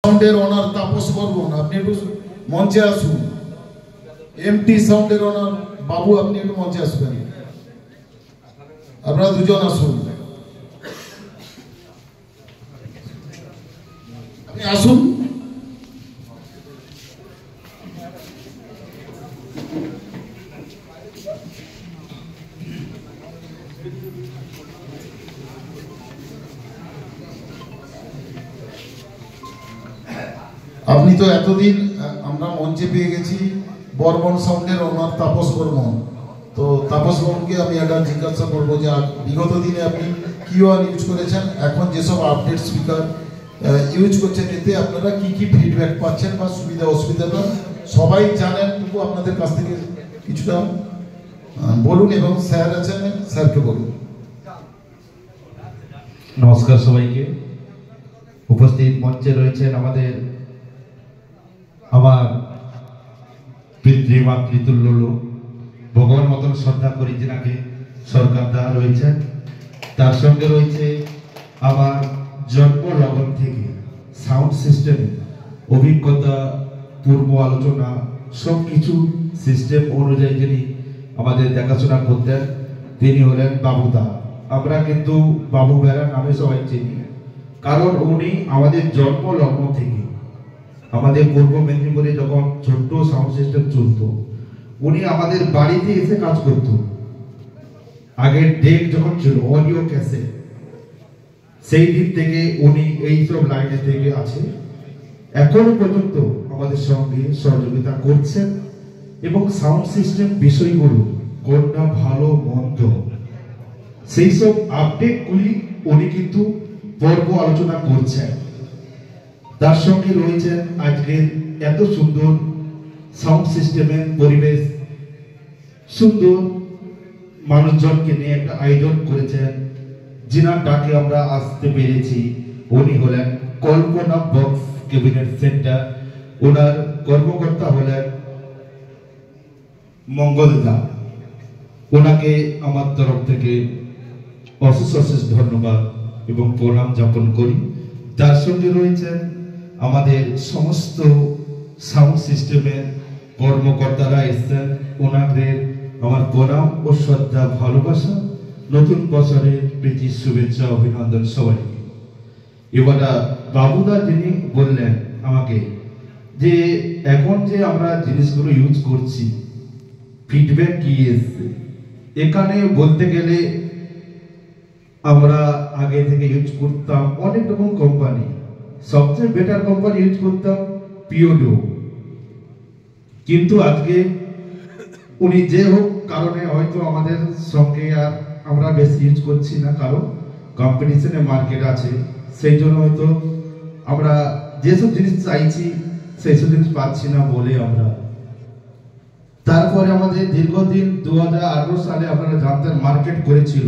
সাউন্ডের ওনার তাপস বর্মন, আপনি একটু মঞ্চে আসুন। এমটি সাউন্ডের ওনার বাবু, আপনি একটু মঞ্চে আসবেন। আপনারা দুজন আসুন, আপনি আসুন। আপনি তো এতদিন আমরা মঞ্চে পেয়ে গেছি বর্মন সাউন্ডের ওনার তাপস বর্মন। তো তাপস বর্মনকে আমি একটা জিজ্ঞাসা করবো যে বিগত দিনে আপনি কি ওয়ান ইউজ করেছেন, এখন যেসব আপডেট স্পিকার ইউজ করছেন, এতে আপনারা কি কি ফিডব্যাক পাচ্ছেন বা সুবিধা অসুবিধাটা সবাই জানেন, তবু আপনাদের কাছ থেকে কিছুটা বলুন। এবং স্যার আছেন, স্যারকে বলুন। নমস্কার সবাইকে। উপস্থিত মঞ্চে রয়েছেন আমার পিতৃমাতৃতুল্য লোক, ভগবান মতন শ্রদ্ধা করি যেনাকে, সরকার দা রয়েছেন। তার সঙ্গে রয়েছে আমার জন্ম লগন থেকে সাউন্ড সিস্টেম অভিজ্ঞতা, পূর্ব আলোচনা, সব কিছু সিস্টেম অনুযায়ী যিনি আমাদের দেখাশোনা করতেন, তিনি হলেন বাবুদা। আমরা কিন্তু বাবু বেড়া নামে সবাই চিনি, কারণ উনি আমাদের জন্ম লগ্ন থেকে, আমাদের পূর্ব মেদিনীপুরে যখন ছোট্ট সাউন্ড সিস্টেম চলত, উনি আমাদের বাড়িতে এসে কাজ করত। আগের ডেক যখন ছিল অডিও ক্যাসেট, সেই দিন থেকে উনি এইসব লাইনে থেকে আছে, এখনো পর্যন্ত আমাদের সঙ্গে সহযোগিতা করছেন। এবং সাউন্ড সিস্টেম বিষয়গুলো কোনটা ভালো মন্দ, সেই সব আপডেটগুলি উনি কিন্তু পর্ব আলোচনা করছেন। তার সঙ্গে রয়েছেন আজকের এত সুন্দর সাউন্ড সিস্টেমের পরিবেশ, সুন্দর মানুষজনকে নিয়ে একটা আয়োজন করেছেন, যিনার ডাকে আমরা আসতে পেরেছি। উনি হলেন কল্পনা বক্স ক্যাবিনেট সেন্টার, ওনার কর্মকর্তা হলেন মঙ্গলদা। ওনাকে আমার তরফ থেকে অশেষ অশেষ ধন্যবাদ এবং প্রণাম জ্ঞাপন করি। তার সঙ্গে রয়েছেন আমাদের সমস্ত সাউন্ড সিস্টেমের কর্মকর্তারা এসছেন, ওনাদের আমার প্রণাম ও শ্রদ্ধা, ভালোবাসা, নতুন বছরের প্রীতি, শুভেচ্ছা, অভিনন্দন সবাইকে। এবার বাবুদা যিনি বললেন আমাকে যে এখন যে আমরা জিনিসগুলো ইউজ করছি, ফিডব্যাক কি এসছে, এখানে বলতে গেলে আমরা আগে থেকে ইউজ করতাম অনেক রকম কোম্পানি, সবচেয়ে বেটার কোম্পানি ইউজ করতাম পিওডো। কিন্তু আজকে উনি যে হোক কারণে হয়তো আমাদের সঙ্গে আর আমরা বেশি ইউজ করছি না, কারণ কম্পিটিশনে মার্কেট আছে, সেই জন্য হয়তো আমরা যেসব জিনিস চাইছি সেই সব জিনিস পাচ্ছি না বলে আমরা। তারপরে আমাদের দীর্ঘদিন 2018 সালে আপনারা জানতেন মার্কেট করেছিল